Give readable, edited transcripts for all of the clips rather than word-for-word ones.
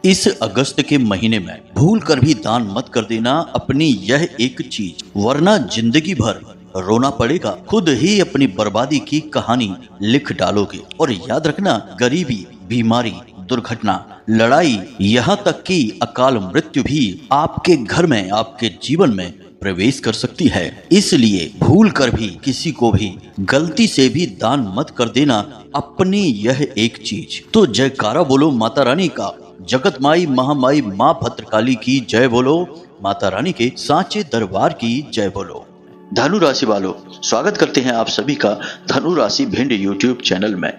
इस अगस्त के महीने में भूल कर भी दान मत कर देना अपनी यह एक चीज, वरना जिंदगी भर रोना पड़ेगा। खुद ही अपनी बर्बादी की कहानी लिख डालोगे। और याद रखना, गरीबी, बीमारी, दुर्घटना, लड़ाई, यहाँ तक कि अकाल मृत्यु भी आपके घर में, आपके जीवन में प्रवेश कर सकती है। इसलिए भूल कर भी किसी को भी गलती से भी दान मत कर देना अपनी यह एक चीज। तो जयकारा बोलो माता रानी का, जगत माई महामाई माँ भद्रकाली की जय बोलो, माता रानी के सांचे दरबार की जय बोलो। धनु राशि वालों, स्वागत करते हैं आप सभी का धनु राशि भिंड यूट्यूब चैनल में।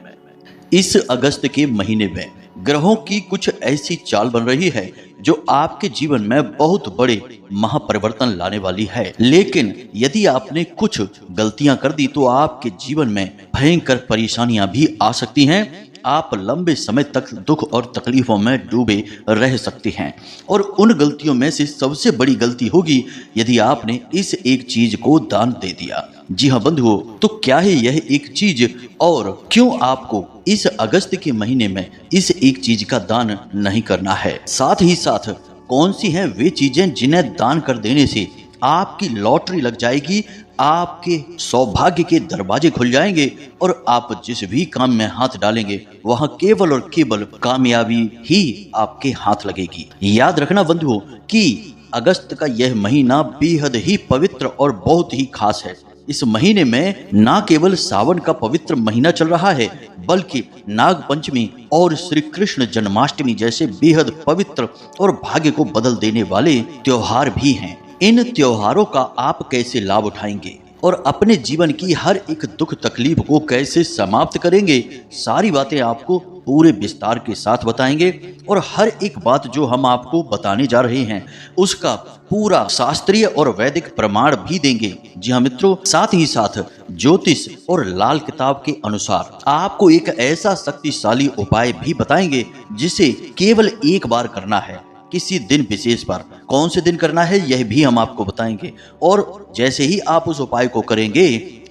इस अगस्त के महीने में ग्रहों की कुछ ऐसी चाल बन रही है जो आपके जीवन में बहुत बड़े महापरिवर्तन लाने वाली है। लेकिन यदि आपने कुछ गलतियां कर दी तो आपके जीवन में भयंकर परेशानियां भी आ सकती हैं। आप लंबे समय तक दुख और तकलीफों में डूबे रह सकते हैं। और उन गलतियों में से सबसे बड़ी गलती होगी यदि आपने इस एक चीज को दान दे दिया। जी हाँ बंधुओं, तो क्या है यह एक चीज और क्यों आपको इस अगस्त के महीने में इस एक चीज का दान नहीं करना है? साथ ही साथ कौन सी हैं वे चीजें जिन्हें दान कर देने से आपकी लॉटरी लग जाएगी, आपके सौभाग्य के दरवाजे खुल जाएंगे और आप जिस भी काम में हाथ डालेंगे वहां केवल और केवल कामयाबी ही आपके हाथ लगेगी। याद रखना बंधुओं कि अगस्त का यह महीना बेहद ही पवित्र और बहुत ही खास है। इस महीने में न केवल सावन का पवित्र महीना चल रहा है, बल्कि नाग पंचमी और श्री कृष्ण जन्माष्टमी जैसे बेहद पवित्र और भाग्य को बदल देने वाले त्योहार भी हैं। इन त्योहारों का आप कैसे लाभ उठाएंगे और अपने जीवन की हर एक दुख तकलीफ को कैसे समाप्त करेंगे, सारी बातें आपको पूरे विस्तार के साथ बताएंगे। और हर एक बात जो हम आपको बताने जा रहे हैं उसका पूरा शास्त्रीय और वैदिक प्रमाण भी देंगे। जी हाँ मित्रों, साथ ही साथ ज्योतिष और लाल किताब के अनुसार आपको एक ऐसा शक्तिशाली उपाय भी बताएंगे जिसे केवल एक बार करना है, किसी दिन विशेष पर। कौन से दिन करना है यह भी हम आपको बताएंगे। और जैसे ही आप उस उपाय को करेंगे,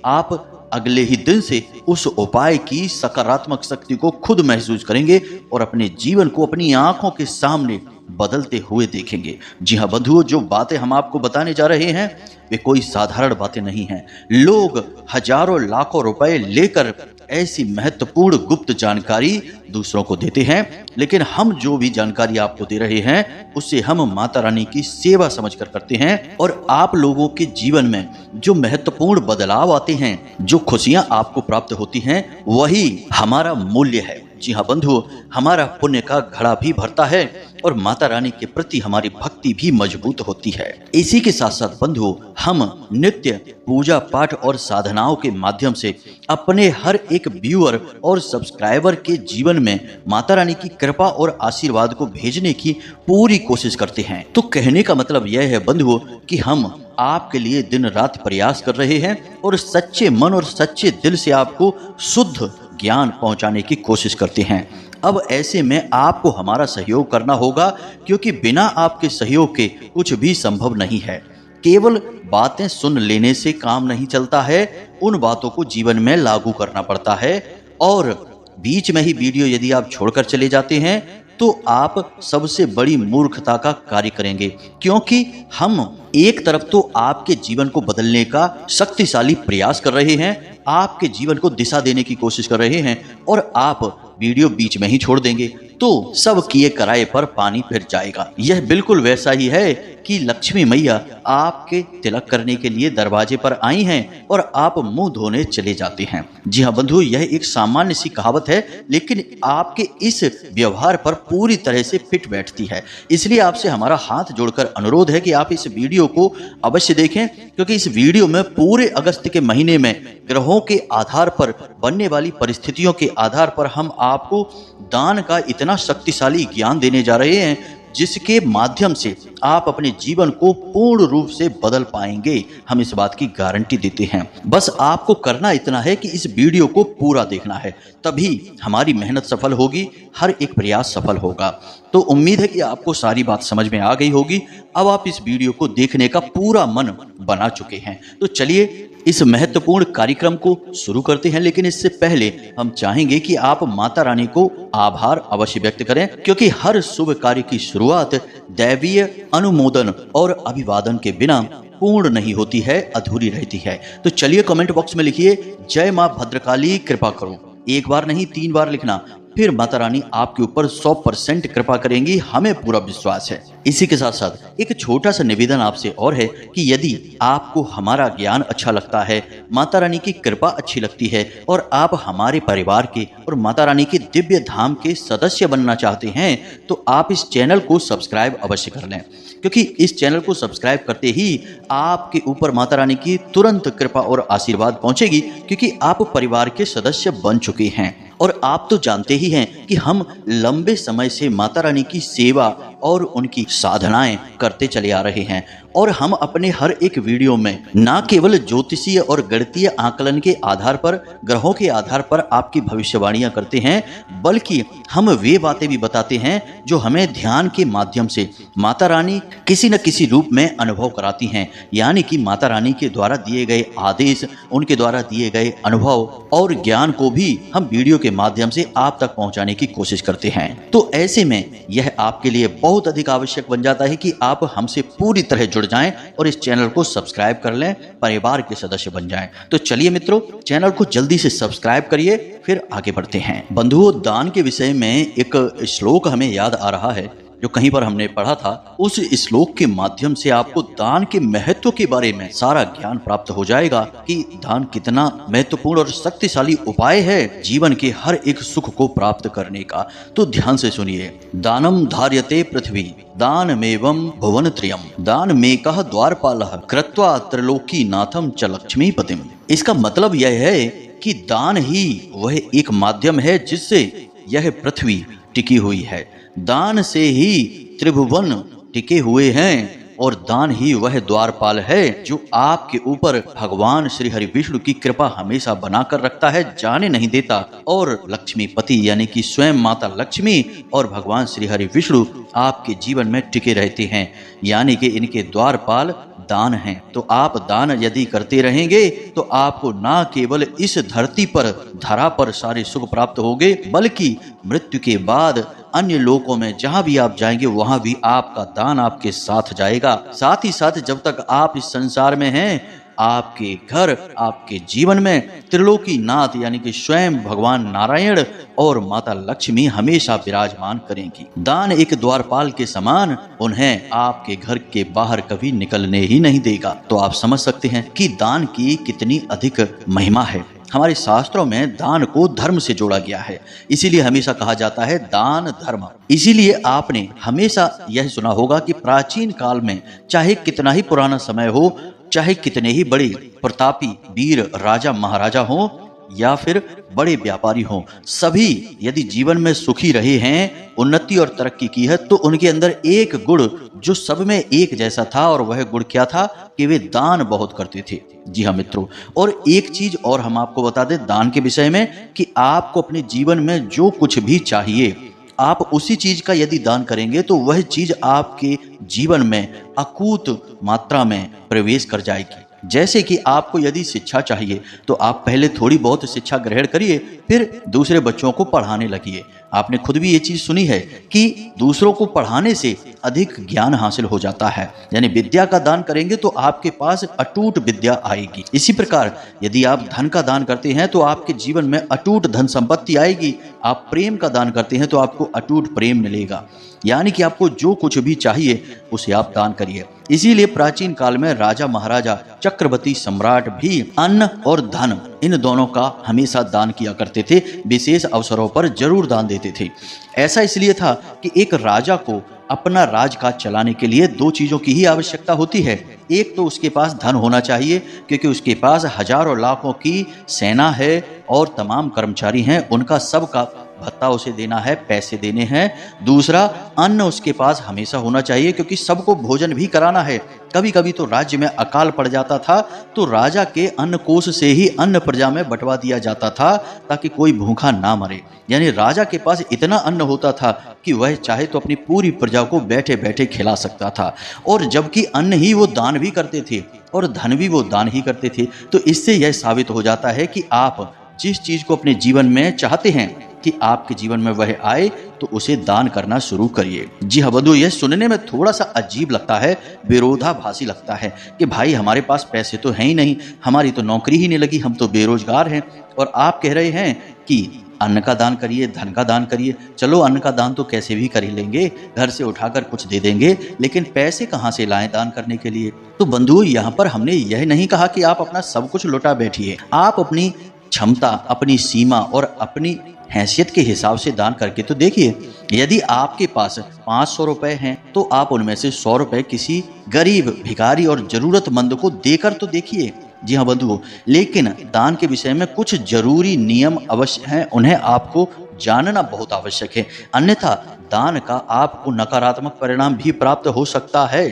आप अगले ही दिन से उस उपाय की सकारात्मक शक्ति को खुद महसूस करेंगे और अपने जीवन को अपनी आंखों के सामने बदलते हुए देखेंगे। जी हाँ बंधुओं, जो बातें हम आपको बताने जा रहे हैं वे कोई साधारण बातें नहीं हैं। लोग हजारों लाखों रुपए लेकर ऐसी महत्वपूर्ण गुप्त जानकारी दूसरों को देते हैं, लेकिन हम जो भी जानकारी आपको दे रहे हैं उसे हम माता रानी की सेवा समझकर करते हैं। और आप लोगों के जीवन में जो महत्वपूर्ण बदलाव आते हैं, जो खुशियां आपको प्राप्त होती हैं, वही हमारा मूल्य है। जी हाँ बंधुओं, हमारा पुण्य का घड़ा भी भरता है और माता रानी के प्रति हमारी भक्ति भी मजबूत होती है। इसी के साथ साथ बंधुओं, हम नित्य पूजा पाठ और साधनाओं के माध्यम से अपने हर एक व्यूअर और सब्सक्राइबर के जीवन में माता रानी की कृपा और आशीर्वाद को भेजने की पूरी कोशिश करते हैं। तो कहने का मतलब यह है बंधुओं कि हम आपके लिए दिन रात प्रयास कर रहे हैं और सच्चे मन और सच्चे दिल से आपको शुद्ध ज्ञान पहुंचाने की कोशिश करते हैं। अब ऐसे में आपको हमारा सहयोग करना होगा, क्योंकि बिना आपके सहयोग के कुछ भी संभव नहीं है। केवल बातें सुन लेने से काम नहीं चलता है, उन बातों को जीवन में लागू करना पड़ता है। और बीच में ही वीडियो यदि आप छोड़कर चले जाते हैं तो आप सबसे बड़ी मूर्खता का कार्य करेंगे, क्योंकि हम एक तरफ तो आपके जीवन को बदलने का शक्तिशाली प्रयास कर रहे हैं, आपके जीवन को दिशा देने की कोशिश कर रहे हैं, और आप वीडियो बीच में ही छोड़ देंगे तो सब किए कराए पर पानी फिर जाएगा। यह बिल्कुल वैसा ही है कि लक्ष्मी मैया आपके तिलक करने के लिए दरवाजे पर आई हैं और आप मुंह धोने चले जाते हैं। जी हाँ बंधु, यह एक सामान्य सी कहावत है, लेकिन आपके इस व्यवहार पर पूरी तरह से फिट बैठती है। इसलिए आपसे हमारा हाथ जोड़कर अनुरोध है कि आप इस वीडियो को अवश्य देखें, क्योंकि इस वीडियो में पूरे अगस्त के महीने में ग्रहों के आधार पर बनने वाली परिस्थितियों के आधार पर हम आपको दान का इतना शक्तिशाली ज्ञान देने जा रहे हैं जिसके माध्यम से आप अपने जीवन को पूर्ण रूप से बदल पाएंगे। हम इस बात की गारंटी देते हैं। बस आपको करना इतना है कि इस वीडियो को पूरा देखना है, तभी हमारी मेहनत सफल होगी, हर एक प्रयास सफल होगा। तो उम्मीद है कि आपको सारी बात समझ में आ गई होगी। अब आप इस वीडियो को देखने का पूरा मन बना चुके हैं। तो चलिए इस महत्वपूर्ण कार्यक्रम को शुरू करते हैं, लेकिन इससे पहले हम चाहेंगे कि आप माता रानी को आभार अवश्य व्यक्त करें, क्योंकि हर शुभ कार्य की शुरुआत दैवीय अनुमोदन और अभिवादन के बिना पूर्ण नहीं होती है, अधूरी रहती है। तो चलिए कमेंट बॉक्स में लिखिए जय मां भद्रकाली कृपा करो। एक बार नहीं 3 बार लिखना, फिर माता रानी आपके ऊपर 100% कृपा करेंगी, हमें पूरा विश्वास है। इसी के साथ साथ एक छोटा सा निवेदन आपसे और है कि यदि आपको हमारा ज्ञान अच्छा लगता है, माता रानी की कृपा अच्छी लगती है और आप हमारे परिवार के और माता रानी के दिव्य धाम के सदस्य बनना चाहते हैं, तो आप इस चैनल को सब्सक्राइब अवश्य कर लें, क्योंकि इस चैनल को सब्सक्राइब करते ही आपके ऊपर माता रानी की तुरंत कृपा और आशीर्वाद पहुंचेगी, क्योंकि आप परिवार के सदस्य बन चुके हैं। और आप तो जानते ही हैं कि हम लंबे समय से माता रानी की सेवा और उनकी साधनाएं करते चले आ रहे हैं, और हम अपने हर एक वीडियो में न केवल ज्योतिषीय और गणितीय आकलन के आधार पर, ग्रहों के आधार पर आपकी भविष्यवाणियां करते हैं, बल्कि हम वे बातें भी बताते हैं जो हमें ध्यान के माध्यम से माता रानी किसी न किसी रूप में अनुभव कराती हैं। यानी कि माता रानी के द्वारा दिए गए आदेश, उनके द्वारा दिए गए अनुभव और ज्ञान को भी हम वीडियो के माध्यम से आप तक पहुंचाने की कोशिश करते हैं। तो ऐसे में यह आपके लिए बहुत अधिक आवश्यक बन जाता है कि आप हमसे पूरी तरह जुड़ जाएं और इस चैनल को सब्सक्राइब कर लें, परिवार के सदस्य बन जाएं। तो चलिए मित्रों, चैनल को जल्दी से सब्सक्राइब करिए, फिर आगे बढ़ते हैं। बंधुओं, दान के विषय में एक श्लोक हमें याद आ रहा है जो कहीं पर हमने पढ़ा था। उस श्लोक के माध्यम से आपको दान के महत्व के बारे में सारा ज्ञान प्राप्त हो जाएगा कि दान कितना महत्वपूर्ण और शक्तिशाली उपाय है जीवन के हर एक सुख को प्राप्त करने का। तो ध्यान से सुनिए। दानम धार्यते पृथ्वी दानमेवं भुवनत्रयम् दानमेकः द्वारपालः कृत्वा त्रिलोकी नाथम च लक्ष्मीपतिम्। इसका मतलब यह है कि दान ही वह एक माध्यम है जिससे यह पृथ्वी टिकी हुई है, दान से ही त्रिभुवन टिके हुए हैं, और दान ही वह द्वारपाल है जो आपके ऊपर भगवान श्री हरि विष्णु की कृपा हमेशा बनाकर रखता है, जाने नहीं देता। और लक्ष्मीपति यानी कि स्वयं माता लक्ष्मी और भगवान श्री हरि विष्णु आपके जीवन में टिके रहते हैं, यानी कि इनके द्वारपाल दान हैं। तो आप दान यदि करते रहेंगे तो आपको ना केवल इस धरती पर, धरा पर सारे सुख प्राप्त होंगे, बल्कि मृत्यु के बाद अन्य लोकों में जहां भी आप जाएंगे वहां भी आपका दान आपके साथ जाएगा। साथ ही साथ जब तक आप इस संसार में हैं, आपके घर, आपके जीवन में त्रिलोकी नाथ यानी कि स्वयं भगवान नारायण और माता लक्ष्मी हमेशा विराजमान करेंगी। दान एक द्वारपाल के समान उन्हें आपके घर के बाहर कभी निकलने ही नहीं देगा। तो आप समझ सकते हैं कि दान की कितनी अधिक महिमा है। हमारे शास्त्रों में दान को धर्म से जोड़ा गया है, इसीलिए हमेशा कहा जाता है दान धर्म। इसीलिए आपने हमेशा यह सुना होगा कि प्राचीन काल में चाहे कितना ही पुराना समय हो, चाहे कितने ही बड़े प्रतापी वीर राजा महाराजा हो या फिर बड़े व्यापारी हों, सभी यदि जीवन में सुखी रहे हैं, उन्नति और तरक्की की है, तो उनके अंदर एक गुण जो सब में एक जैसा था, और वह गुण क्या था कि वे दान बहुत करते थे। जी हाँ मित्रों, और एक चीज और हम आपको बता दें दान के विषय में कि आपको अपने जीवन में जो कुछ भी चाहिए, आप उसी चीज का यदि दान करेंगे तो वह चीज आपके जीवन में अकूत मात्रा में प्रवेश कर जाएगी। जैसे कि आपको यदि शिक्षा चाहिए तो आप पहले थोड़ी बहुत शिक्षा ग्रहण करिए, फिर दूसरे बच्चों को पढ़ाने लगिए। आपने खुद भी ये चीज सुनी है कि दूसरों को पढ़ाने से अधिक ज्ञान हासिल हो जाता है, यानी विद्या का दान करेंगे तो आपके पास अटूट विद्या आएगी। इसी प्रकार यदि आप धन का दान करते हैं तो आपके जीवन में अटूट धन संपत्ति आएगी। आप प्रेम का दान करते हैं तो आपको अटूट प्रेम मिलेगा, यानी कि आपको जो कुछ भी चाहिए उसे आप दान करिए। इसीलिए प्राचीन काल में राजा महाराजा, चक्रवर्ती सम्राट भी अन्न और धन इन दोनों का हमेशा दान किया करते थे, विशेष अवसरों पर जरूर दान देते थे। ऐसा इसलिए था कि एक राजा को अपना राजकाज चलाने के लिए 2 चीजों की ही आवश्यकता होती है। एक तो उसके पास धन होना चाहिए, क्योंकि उसके पास हजारों लाखों की सेना है और तमाम कर्मचारी हैं, उनका सबका भत्ता उसे देना है, पैसे देने हैं। दूसरा, अन्न उसके पास हमेशा होना चाहिए, क्योंकि सबको भोजन भी कराना है। कभी कभी तो राज्य में अकाल पड़ जाता था, तो राजा के अन्न कोष से ही अन्न प्रजा में बंटवा दिया जाता था, ताकि कोई भूखा ना मरे। यानी राजा के पास इतना अन्न होता था कि वह चाहे तो अपनी पूरी प्रजा को बैठे बैठे खिला सकता था। और जबकि अन्न ही वो दान भी करते थे और धन भी वो दान ही करते थे। तो इससे यह साबित हो जाता है कि आप जिस चीज को अपने जीवन में चाहते हैं कि आपके जीवन में वह आए, तो उसे दान करना शुरू करिए। जी हाँ बंधु, यह सुनने में थोड़ा सा अजीब लगता है, विरोधाभासी लगता है कि भाई हमारे पास पैसे तो हैं ही नहीं, हमारी तो नौकरी ही नहीं लगी, हम तो बेरोजगार हैं, और आप कह रहे हैं कि अन्न का दान करिए, धन का दान करिए। चलो अन्न का दान तो कैसे भी कर ही लेंगे, घर से उठाकर कुछ दे देंगे, लेकिन पैसे कहाँ से लाएं दान करने के लिए? तो बंधु, यहाँ पर हमने यह नहीं कहा कि आप अपना सब कुछ लुटा बैठिए। आप अपनी क्षमता, अपनी सीमा और अपनी हैसियत के हिसाब से दान करके तो देखिए। यदि आपके पास 500 रुपए हैं, तो आप उनमें से 100 रुपए किसी गरीब, भिखारी और जरूरतमंद को देकर तो देखिए। जी हाँ बंधुओं, लेकिन दान के विषय में कुछ जरूरी नियम अवश्य हैं, उन्हें आपको जानना बहुत आवश्यक है। अन्यथा दान का आपको नकारात्मक परिणाम भी प्राप्त हो सकता है।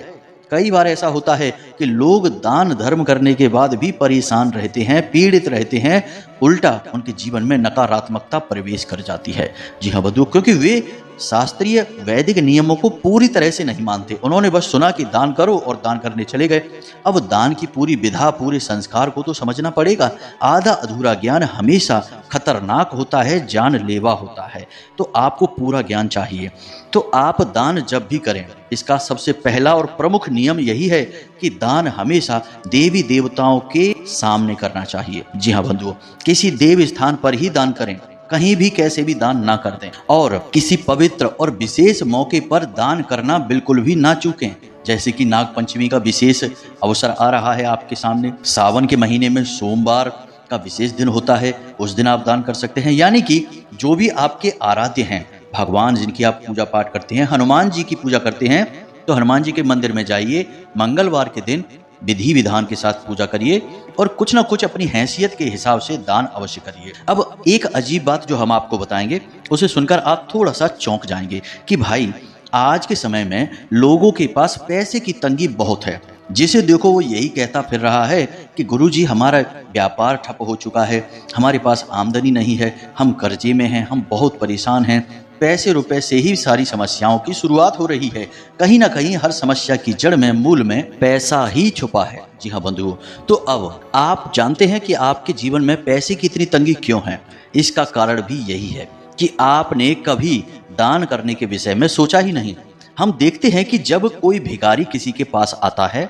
कई बार ऐसा होता है कि लोग दान धर्म करने के बाद भी परेशान रहते हैं, पीड़ित रहते हैं, उल्टा उनके जीवन में नकारात्मकता प्रवेश कर जाती है। जी हाँ बंधुओं, क्योंकि वे शास्त्रीय वैदिक नियमों को पूरी तरह से नहीं मानते। उन्होंने बस सुना कि दान करो और दान करने चले गए। अब दान की पूरी विधा, पूरे संस्कार को तो समझना पड़ेगा। आधा अधूरा ज्ञान हमेशा खतरनाक होता है, जानलेवा होता है। तो आपको पूरा ज्ञान चाहिए। तो आप दान जब भी करें, इसका सबसे पहला और प्रमुख नियम यही है कि दान हमेशा देवी देवताओं के सामने करना चाहिए। जी हाँ बंधुओं, किसी देव स्थान पर ही दान करें, कहीं भी कैसे भी दान ना कर दें। और किसी पवित्र और विशेष मौके पर दान करना बिल्कुल भी ना चूकें। जैसे कि नाग पंचमी का विशेष अवसर आ रहा है आपके सामने, सावन के महीने में सोमवार का विशेष दिन होता है, उस दिन आप दान कर सकते हैं। यानी कि जो भी आपके आराध्य हैं, भगवान जिनकी आप पूजा पाठ करते हैं, हनुमान जी की पूजा करते हैं, तो हनुमान जी के मंदिर में जाइए, मंगलवार के दिन विधि विधान के साथ पूजा करिए और कुछ ना कुछ अपनी हैसियत के हिसाब से दान अवश्य करिए। अब एक अजीब बात जो हम आपको बताएंगे, उसे सुनकर आप थोड़ा सा चौंक जाएंगे कि भाई आज के समय में लोगों के पास पैसे की तंगी बहुत है। जिसे देखो वो यही कहता फिर रहा है कि गुरुजी हमारा व्यापार ठप हो चुका है, हमारे पास आमदनी नहीं है, हम कर्जे में हैं, हम बहुत परेशान हैं, पैसे रुपए से ही सारी समस्याओं की शुरुआत हो रही है। कहीं ना कहीं हर समस्या की जड़ में, मूल में पैसा ही छुपा है। जी हाँ बंधुओं, तो अब आप जानते हैं कि आपके जीवन में पैसे की इतनी तंगी क्यों है। इसका कारण भी यही है कि आपने कभी दान करने के विषय में सोचा ही नहीं। हम देखते हैं कि जब कोई भिखारी किसी के पास आता है,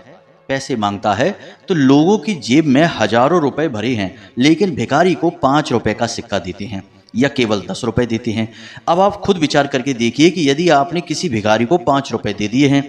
पैसे मांगता है, तो लोगों की जेब में हजारों रुपए भरे हैं, लेकिन भिखारी को 5 रुपए का सिक्का देते हैं या केवल 10 रुपए देते हैं। अब आप खुद विचार करके देखिए कि यदि आपने किसी भिखारी को 5 रुपए दे दिए हैं,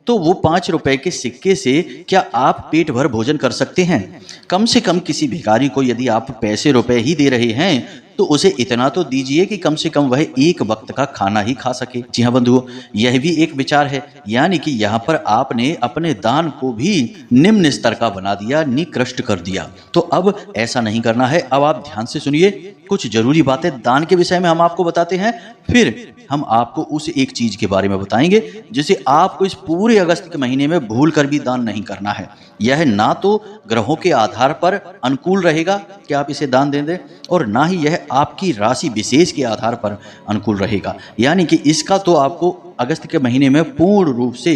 तो वो 5 रुपए के सिक्के से क्या आप पेट भर भोजन कर सकते हैं? कम से कम किसी भिखारी को यदि आप पैसे रुपए ही दे रहे हैं, तो उसे इतना तो दीजिए कि कम से कम वह एक वक्त का खाना ही खा सके। जी हाँ बंधुओं, यह भी एक विचार है। यानी कि यहाँ पर आपने अपने दान को भी निम्न स्तर का बना दिया, निकृष्ट कर दिया। तो अब ऐसा नहीं करना है। अब आप ध्यान से सुनिए, कुछ जरूरी बातें दान के विषय में हम आपको बताते हैं, फिर हम आपको उस एक चीज के बारे में बताएंगे जिसे आपको इस पूरे अगस्त के महीने में भूल कर भी दान नहीं करना है। यह ना तो ग्रहों के आधार पर अनुकूल रहेगा कि आप इसे दान दे दें, और ना ही यह आपकी राशि विशेष के आधार पर अनुकूल रहेगा। यानी कि इसका तो आपको अगस्त के महीने में पूर्ण रूप से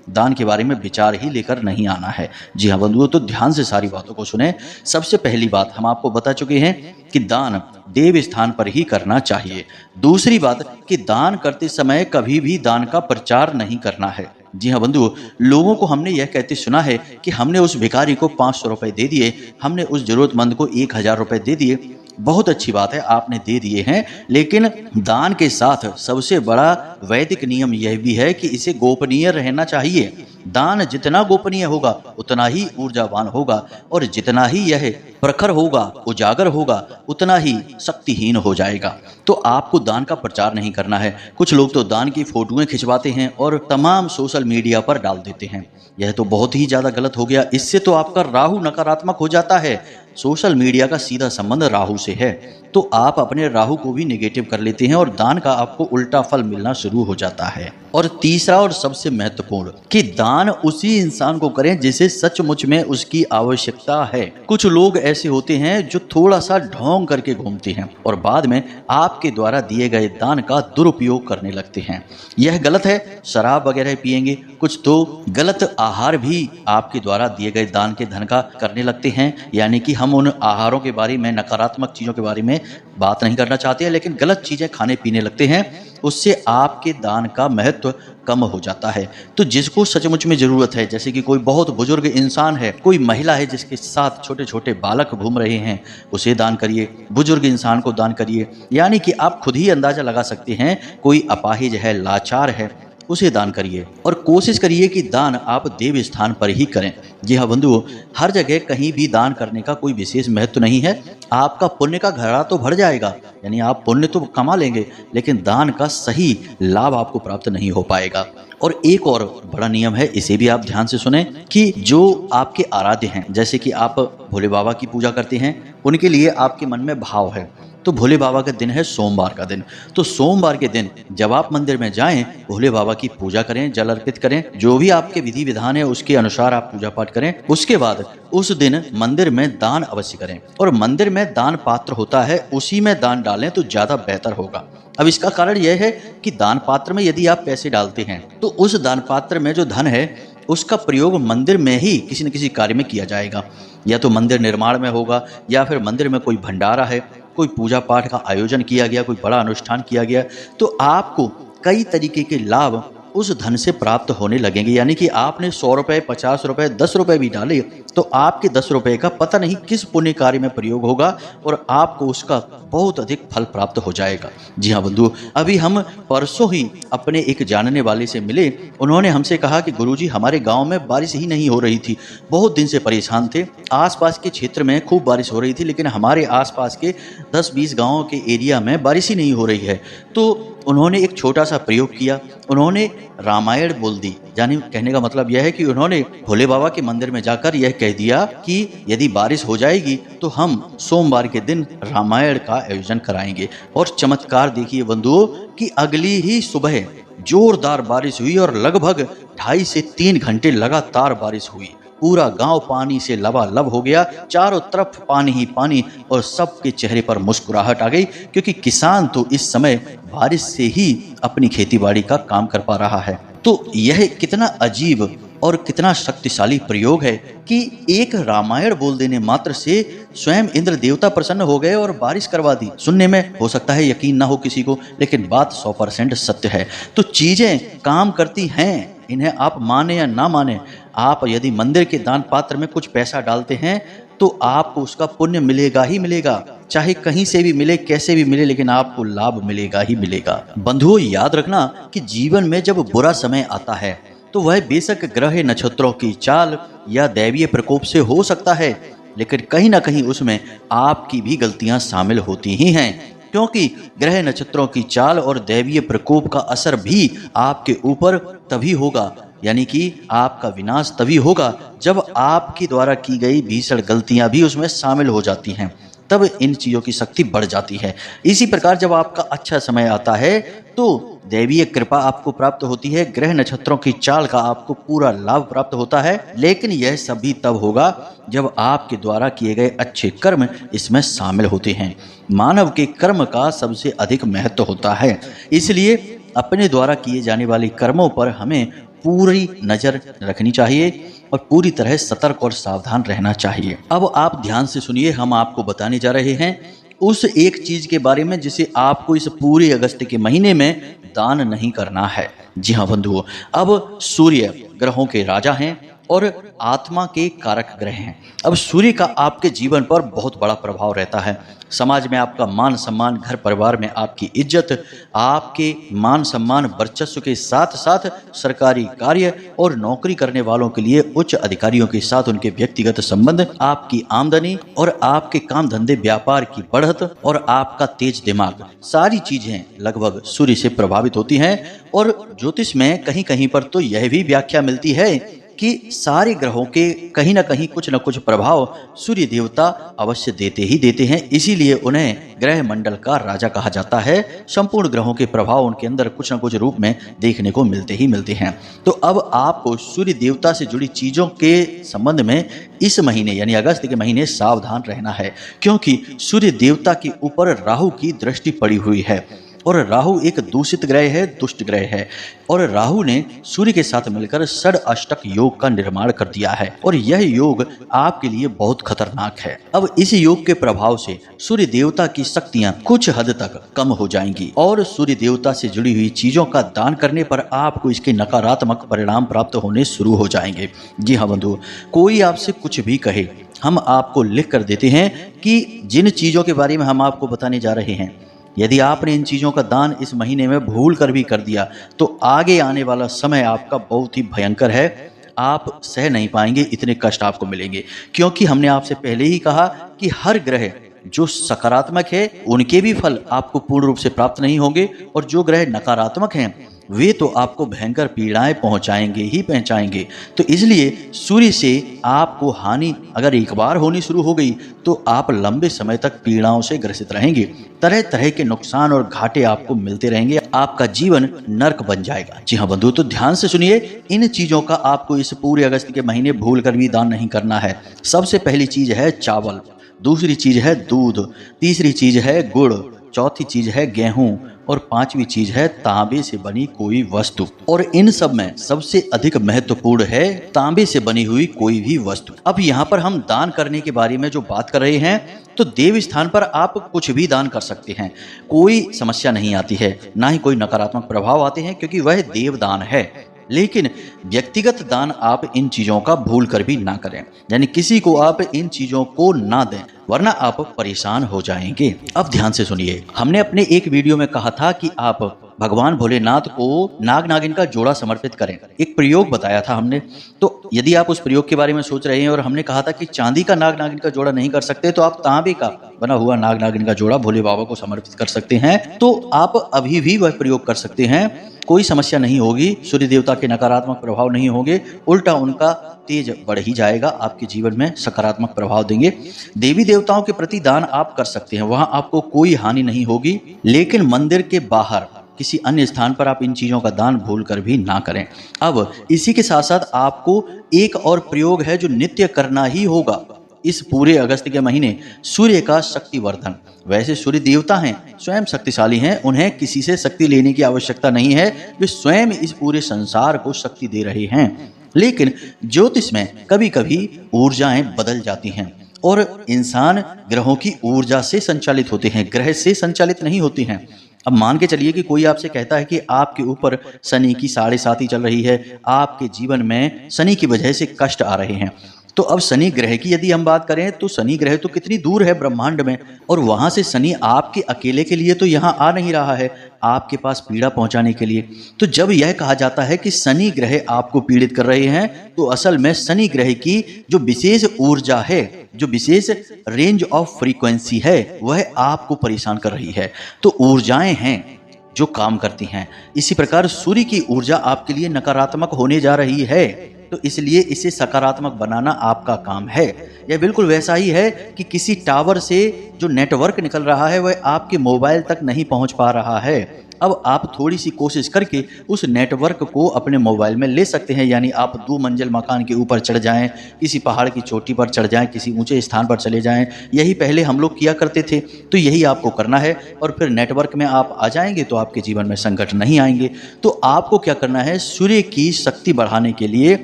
दान के बारे में विचार ही लेकर नहीं आना है। जी हाँ बंधुओं, तो ध्यान से सारी बातों को सुने। सबसे पहली बात हम आपको बता चुके हैं कि दान देव स्थान पर ही करना चाहिए। दूसरी बात कि दान करते समय कभी भी दान का प्रचार नहीं करना है। जी हाँ बंधुओं, लोगों को हमने यह कहते सुना है कि हमने उस भिखारी को 500 रुपए दे दिए, हमने उस जरूरतमंद को 1000 रुपए दे दिए। बहुत अच्छी बात है, आपने दे दिए हैं, लेकिन दान के साथ सबसे बड़ा वैदिक नियम यह भी है कि इसे गोपनीय रहना चाहिए। दान जितना गोपनीय होगा उतना ही ऊर्जावान होगा, और जितना ही यह प्रखर होगा, उजागर होगा, उतना ही शक्तिहीन हो जाएगा। तो आपको दान का प्रचार नहीं करना है। कुछ लोग तो दान की फोटोएं खिंचवाते हैं और तमाम सोशल मीडिया पर डाल देते हैं। यह तो बहुत ही ज्यादा गलत हो गया। इससे तो आपका राहु नकारात्मक हो जाता है। सोशल मीडिया का सीधा संबंध राहु से है, तो आप अपने राहु को भी नेगेटिव कर लेते हैं और दान का आपको उल्टा फल मिलना शुरू हो जाता है। और तीसरा और सबसे महत्वपूर्ण कि दान उसी इंसान को करें जिसे सचमुच में उसकी आवश्यकता है। कुछ लोग ऐसे होते हैं जो थोड़ा सा ढोंग करके घूमते हैं और बाद में आपके द्वारा दिए गए दान का दुरुपयोग करने लगते हैं। यह गलत है। शराब वगैरह पिएंगे, कुछ तो गलत आहार भी आपके द्वारा दिए गए दान के धन का करने लगते हैं। यानी कि हम उन आहारों के बारे में, नकारात्मक चीजों के बारे में बात नहीं करना चाहते हैं, लेकिन गलत चीजें खाने पीने लगते हैं, उससे आपके दान का महत्व कम हो जाता है। तो जिसको सचमुच में जरूरत है, जैसे कि कोई बहुत बुजुर्ग इंसान है, कोई महिला है जिसके साथ छोटे छोटे बालक घूम रहे हैं, उसे दान करिए, बुजुर्ग इंसान को दान करिए। यानी कि आप खुद ही अंदाजा लगा सकते हैं, कोई अपाहिज है, लाचार है, उसे दान करिए। और कोशिश करिए कि दान आप देव स्थान पर ही करें। जी हाँ बंधुओं, हर जगह कहीं भी दान करने का कोई विशेष महत्व नहीं है। आपका पुण्य का घड़ा तो भर जाएगा, यानी आप पुण्य तो कमा लेंगे, लेकिन दान का सही लाभ आपको प्राप्त नहीं हो पाएगा। और एक और बड़ा नियम है, इसे भी आप ध्यान से सुने, कि जो आपके आराध्य हैं, जैसे कि आप भोले बाबा की पूजा करते हैं, उनके लिए आपके मन में भाव है, तो भोले बाबा का दिन है सोमवार का दिन। तो सोमवार के दिन जब आप मंदिर में जाएं, भोले बाबा की पूजा करें, जल अर्पित करें, जो भी आपके विधि विधान है उसके अनुसार आप पूजा पाठ करें। उसके बाद उस दिन मंदिर में दान अवश्य करें, और मंदिर में दान पात्र होता है उसी में दान डालें तो ज्यादा बेहतर होगा। अब इसका कारण यह है कि दान पात्र में यदि आप पैसे डालते हैं तो उस दान पात्र में जो धन है उसका प्रयोग मंदिर में ही किसी न किसी कार्य में किया जाएगा। या तो मंदिर निर्माण में होगा, या फिर मंदिर में कोई भंडारा है, कोई पूजा पाठ का आयोजन किया गया, कोई बड़ा अनुष्ठान किया गया, तो आपको कई तरीके के लाभ उस धन से प्राप्त होने लगेंगे। यानी कि आपने 100 रुपये, 50 रुपये, 10 रुपये भी डाले तो आपके 10 रुपये का पता नहीं किस पुण्य कार्य में प्रयोग होगा और आपको उसका बहुत अधिक फल प्राप्त हो जाएगा। जी हाँ बंधु, अभी हम परसों ही अपने एक जानने वाले से मिले। उन्होंने हमसे कहा कि गुरुजी, हमारे गांव में बारिश ही नहीं हो रही थी, बहुत दिन से परेशान थे। आसपास के क्षेत्र में खूब बारिश हो रही थी, लेकिन हमारे आसपास के 10-20 गाँव के एरिया में बारिश ही नहीं हो रही है। तो उन्होंने एक छोटा सा प्रयोग किया, उन्होंने रामायण बोल दी। यानी कहने का मतलब यह है कि उन्होंने भोले बाबा के मंदिर में जाकर यह कह दिया कि यदि बारिश हो जाएगी तो हम सोमवार के दिन रामायण का आयोजन कराएंगे। और चमत्कार देखिए बंधुओं कि अगली ही सुबह जोरदार बारिश हुई और लगभग 2.5 से 3 घंटे लगातार बारिश हुई। पूरा गांव पानी से लबालब हो गया, चारों तरफ पानी ही पानी, और सबके चेहरे पर मुस्कुराहट आ गई, क्योंकि किसान तो इस समय बारिश से ही अपनी खेतीबाड़ी का काम कर पा रहा है। तो यह कितना अजीब और कितना शक्तिशाली प्रयोग है कि एक रामायण बोल देने मात्र से स्वयं इंद्र देवता प्रसन्न हो गए और बारिश करवा दी। सुनने में हो सकता है यकीन ना हो किसी को, लेकिन बात 100% सत्य है। तो चीजें काम करती हैं, इन्हें आप माने या ना माने। आप यदि मंदिर के दान पात्र में कुछ पैसा डालते हैं तो आपको उसका पुण्य मिलेगा ही मिलेगा, चाहे कहीं से भी मिले, कैसे भी मिले, लेकिन आपको लाभ मिलेगा ही मिलेगा। बंधुओं, याद रखना कि जीवन में जब बुरा समय आता है तो वह बेशक ग्रह नक्षत्रों की चाल या दैवीय प्रकोप से हो सकता है, लेकिन कहीं ना कहीं उसमें आपकी भी गलतियां शामिल होती ही हैं, क्योंकि ग्रह नक्षत्रों की चाल और दैवीय प्रकोप का असर भी आपके ऊपर तभी होगा, यानी कि आपका विनाश तभी होगा जब आपके द्वारा की गई भीषण गलतियां भी उसमें शामिल हो जाती हैं। तब इन चीज़ों की शक्ति बढ़ जाती है। इसी प्रकार जब आपका अच्छा समय आता है तो दैवीय कृपा आपको प्राप्त होती है, ग्रह नक्षत्रों की चाल का आपको पूरा लाभ प्राप्त होता है, लेकिन यह सभी तब होगा जब आपके द्वारा किए गए अच्छे कर्म इसमें शामिल होते हैं। मानव के कर्म का सबसे अधिक महत्व होता है, इसलिए अपने द्वारा किए जाने वाले कर्मों पर हमें पूरी नजर रखनी चाहिए और पूरी तरह सतर्क और सावधान रहना चाहिए। अब आप ध्यान से सुनिए, हम आपको बताने जा रहे हैं उस एक चीज के बारे में जिसे आपको इस पूरे अगस्त के महीने में दान नहीं करना है। जी हाँ बंधुओं, अब सूर्य ग्रहों के राजा हैं और आत्मा के कारक ग्रह हैं। अब सूर्य का आपके जीवन पर बहुत बड़ा प्रभाव रहता है। समाज में आपका मान सम्मान, घर परिवार में आपकी इज्जत, आपके मान सम्मान वर्चस्व के साथ साथ सरकारी कार्य और नौकरी करने वालों के लिए उच्च अधिकारियों के साथ उनके व्यक्तिगत संबंध, आपकी आमदनी और आपके काम धंधे व्यापार की बढ़त और आपका तेज दिमाग, सारी चीजें लगभग सूर्य से प्रभावित होती हैं। और ज्योतिष में कहीं कहीं पर तो यह भी व्याख्या मिलती है कि सारे ग्रहों के कहीं ना कहीं कुछ न कुछ प्रभाव सूर्य देवता अवश्य देते ही देते हैं, इसीलिए उन्हें ग्रह मंडल का राजा कहा जाता है। संपूर्ण ग्रहों के प्रभाव उनके अंदर कुछ न कुछ रूप में देखने को मिलते ही मिलते हैं। तो अब आपको सूर्य देवता से जुड़ी चीजों के संबंध में इस महीने यानी अगस्त के महीने सावधान रहना है, क्योंकि सूर्य देवता के ऊपर राहु की दृष्टि पड़ी हुई है और राहु एक दूषित ग्रह है, दुष्ट ग्रह है, और राहु ने सूर्य के साथ मिलकर षड अष्टक योग का निर्माण कर दिया है और यह योग आपके लिए बहुत खतरनाक है। अब इस योग के प्रभाव से सूर्य देवता की शक्तियां कुछ हद तक कम हो जाएंगी और सूर्य देवता से जुड़ी हुई चीजों का दान करने पर आपको इसके नकारात्मक परिणाम प्राप्त होने शुरू हो जाएंगे। जी हाँ बंधु, कोई आपसे कुछ भी कहे, हम आपको लिख कर देते हैं कि जिन चीजों के बारे में हम आपको बताने जा रहे हैं, यदि आपने इन चीज़ों का दान इस महीने में भूल कर भी कर दिया तो आगे आने वाला समय आपका बहुत ही भयंकर है। आप सह नहीं पाएंगे, इतने कष्ट आपको मिलेंगे, क्योंकि हमने आपसे पहले ही कहा कि हर ग्रह जो सकारात्मक है उनके भी फल आपको पूर्ण रूप से प्राप्त नहीं होंगे और जो ग्रह नकारात्मक हैं वे तो आपको भयंकर पीड़ाएं पहुंचाएंगे ही पहुंचाएंगे। तो इसलिए सूर्य से आपको हानि अगर एक बार होनी शुरू हो गई तो आप लंबे समय तक पीड़ाओं से ग्रसित रहेंगे। तरह तरह के नुकसान और घाटे आपको मिलते रहेंगे, आपका जीवन नर्क बन जाएगा। जी हाँ बंधु, तो ध्यान से सुनिए, इन चीजों का आपको इस पूरे अगस्त के महीने भूल कर भी दान नहीं करना है। सबसे पहली चीज है चावल, दूसरी चीज है दूध, तीसरी चीज है गुड़, चौथी चीज है गेहूं और पांचवी चीज है तांबे से बनी कोई वस्तु। और इन सब में सबसे अधिक महत्वपूर्ण है तांबे से बनी हुई कोई भी वस्तु। अब यहाँ पर हम दान करने के बारे में जो बात कर रहे हैं, तो देव स्थान पर आप कुछ भी दान कर सकते हैं, कोई समस्या नहीं आती है, ना ही कोई नकारात्मक प्रभाव आते हैं, क्योंकि वह देवदान है। लेकिन व्यक्तिगत दान आप इन चीजों का भूल कर भी ना करें, यानी किसी को आप इन चीजों को ना दें, वरना आप परेशान हो जाएंगे। अब ध्यान से सुनिए, हमने अपने एक वीडियो में कहा था कि आप भगवान भोलेनाथ को नाग नागिन का जोड़ा समर्पित करें। एक प्रयोग बताया था हमने। तो यदि आप उस प्रयोग के बारे में सोच रहे हैं और हमने कहा था कि चांदी का नाग नागिन का जोड़ा नहीं कर सकते, तो आप तांबे का बना हुआ नाग नागिन का जोड़ा भोले बाबा को समर्पित कर सकते हैं। तो आप अभी भी वह प्रयोग कर सकते हैं, कोई समस्या नहीं होगी, सूर्य देवता के नकारात्मक प्रभाव नहीं होंगे, उल्टा उनका तेज बढ़ ही जाएगा, आपके जीवन में सकारात्मक प्रभाव देंगे। देवी देवताओं के प्रति दान आप कर सकते हैं, वहां आपको कोई हानि नहीं होगी, लेकिन मंदिर के बाहर किसी अन्य स्थान पर आप इन चीजों का दान भूल कर भी ना करें। अब इसी के साथ साथ आपको एक और प्रयोग है जो नित्य करना ही होगा इस पूरे अगस्त के महीने, सूर्य का शक्तिवर्धन। वैसे सूर्य देवता हैं, स्वयं शक्तिशाली हैं, उन्हें किसी से शक्ति लेने की आवश्यकता नहीं है, वे स्वयं इस पूरे संसार को शक्ति दे रहे हैं। लेकिन ज्योतिष में कभी कभी ऊर्जाएं बदल जाती हैं और इंसान ग्रहों की ऊर्जा से संचालित होते हैं, ग्रह से संचालित नहीं होते हैं। अब मान के चलिए कि कोई आपसे कहता है कि आपके ऊपर शनि की 7.5 चल रही है, आपके जीवन में शनि की वजह से कष्ट आ रहे हैं। तो अब शनि ग्रह की यदि हम बात करें तो शनि ग्रह तो कितनी दूर है ब्रह्मांड में, और वहां से शनि आपके अकेले के लिए तो यहाँ आ नहीं रहा है, आपके पास पीड़ा पहुंचाने के लिए। तो जब यह कहा जाता है कि शनि ग्रह आपको पीड़ित कर रहे हैं, तो असल में शनि ग्रह की जो विशेष ऊर्जा है, जो विशेष रेंज ऑफ फ्रीक्वेंसी है, वह आपको परेशान कर रही है। तो ऊर्जाएं हैं जो काम करती हैं। इसी प्रकार सूर्य की ऊर्जा आपके लिए नकारात्मक होने जा रही है, तो इसलिए इसे सकारात्मक बनाना आपका काम है। यह बिल्कुल वैसा ही है कि किसी टावर से जो नेटवर्क निकल रहा है वह आपके मोबाइल तक नहीं पहुंच पा रहा है। अब आप थोड़ी सी कोशिश करके उस नेटवर्क को अपने मोबाइल में ले सकते हैं, यानी आप 2 मंजिल मकान के ऊपर चढ़ जाएं, किसी पहाड़ की चोटी पर चढ़ जाएं, किसी ऊंचे स्थान पर चले जाएं। यही पहले हम लोग किया करते थे, तो यही आपको करना है और फिर नेटवर्क में आप आ जाएंगे तो आपके जीवन में संकट नहीं आएंगे। तो आपको क्या करना है, सूर्य की शक्ति बढ़ाने के लिए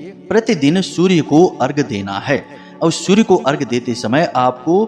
प्रतिदिन सूर्य को अर्घ देना है। और सूर्य को अर्घ देते समय आपको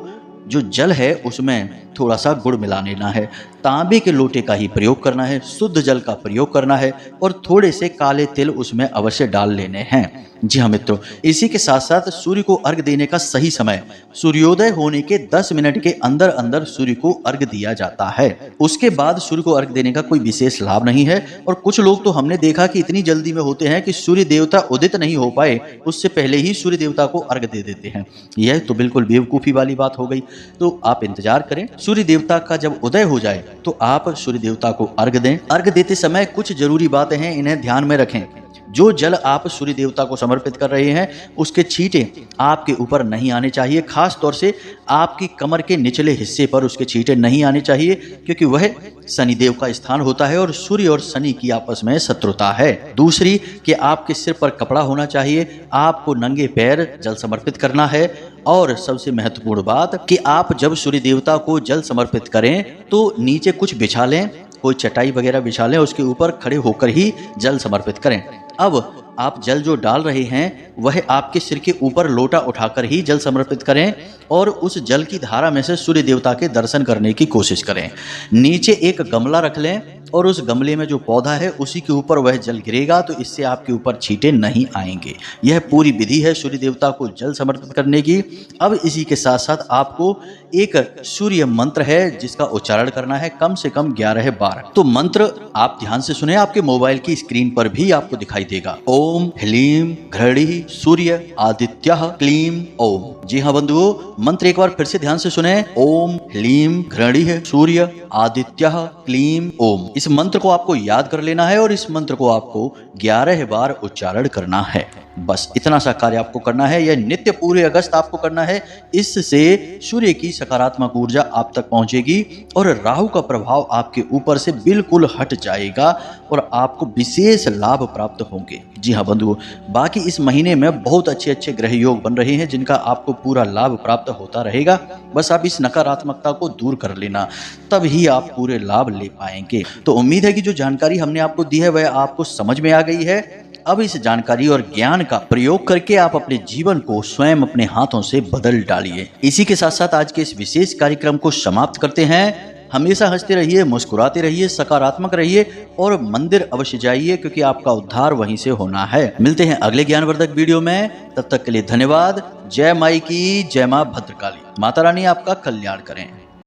जो जल है उसमें थोड़ा सा गुड़ मिला लेना है, तांबे के लोटे का ही प्रयोग करना है, शुद्ध जल का प्रयोग करना है और थोड़े से काले तिल उसमें अवश्य डाल लेने हैं। जी हाँ मित्रों, इसी के साथ साथ सूर्य को अर्घ देने का सही समय सूर्योदय होने के 10 मिनट के अंदर अंदर सूर्य को अर्घ दिया जाता है। उसके बाद सूर्य को अर्घ देने का कोई विशेष लाभ नहीं है। और कुछ लोग तो हमने देखा कि इतनी जल्दी में होते हैं कि सूर्य देवता उदित नहीं हो पाए उससे पहले ही सूर्य देवता को अर्घ दे देते हैं। यह तो बिल्कुल बेवकूफ़ी वाली बात हो गई। तो आप इंतजार करें, सूर्य देवता का जब उदय हो जाए तो आप सूर्य देवता को अर्घ दें। अर्घ देते समय कुछ जरूरी बातें हैं, इन्हें ध्यान में रखें। जो जल आप सूर्य देवता को समर्पित कर रहे हैं उसके छींटे आपके ऊपर नहीं आने चाहिए। खास तौर से आपकी कमर के निचले हिस्से पर उसके छींटे नहीं आने चाहिए, क्योंकि वह शनिदेव का स्थान होता है और सूर्य और शनि की आपस में शत्रुता है। दूसरी कि आपके सिर पर कपड़ा होना चाहिए, आपको नंगे पैर जल समर्पित करना है। और सबसे महत्वपूर्ण बात कि आप जब सूर्य देवता को जल समर्पित करें तो नीचे कुछ बिछा लें, कोई चटाई वगैरह बिछा लें, उसके ऊपर खड़े होकर ही जल समर्पित करें। अब आप जल जो डाल रहे हैं वह आपके सिर के ऊपर लोटा उठाकर ही जल समर्पित करें और उस जल की धारा में से सूर्य देवता के दर्शन करने की कोशिश करें। नीचे एक गमला रख लें और उस गमले में जो पौधा है उसी के ऊपर वह जल गिरेगा, तो इससे आपके ऊपर छींटे नहीं आएंगे। यह पूरी विधि है सूर्य देवता को जल समर्पित करने की। अब इसी के साथ साथ आपको एक सूर्य मंत्र है जिसका उच्चारण करना है कम से कम 11 बार। तो मंत्र आप ध्यान से सुने, आपके मोबाइल की स्क्रीन पर भी आपको दिखाई देगा। ओम ह्लीं घृणी सूर्य आदित्यः क्लीं ओम। जी हाँ बंधुओं, मंत्र एक बार फिर से ध्यान से सुने। ओम ह्लीं घृणी सूर्य आदित्यः क्लीं ओम। इस मंत्र को आपको याद कर लेना है और इस मंत्र को आपको 11 बार उच्चारण करना है। बस इतना सा कार्य आपको करना है। यह नित्य पूरे अगस्त आपको करना है। इससे सूर्य की सकारात्मक ऊर्जा आप तक पहुंचेगी और राहु का प्रभाव आपके ऊपर से बिल्कुल हट जाएगा और आपको विशेष लाभ प्राप्त होंगे। जी हाँ बंधुओं, बाकी इस महीने में बहुत अच्छे अच्छे ग्रह योग बन रहे हैं जिनका आपको पूरा लाभ प्राप्त होता रहेगा। बस आप इस नकारात्मकता को दूर कर लेना, तब ही आप पूरे लाभ ले पाएंगे। तो उम्मीद है कि जो जानकारी हमने आपको दी है वह आपको समझ में आ गई है। अब इस जानकारी और ज्ञान का प्रयोग करके आप अपने जीवन को स्वयं अपने हाथों से बदल डालिए। इसी के साथ साथ आज के इस विशेष कार्यक्रम को समाप्त करते हैं। हमेशा हंसते रहिए, मुस्कुराते रहिए, सकारात्मक रहिए और मंदिर अवश्य जाइए, क्योंकि आपका उद्धार वहीं से होना है। मिलते हैं अगले ज्ञानवर्धक वीडियो में, तब तक के लिए धन्यवाद। जय माई की, जय मां भद्रकाली। माता रानी आपका कल्याण करें।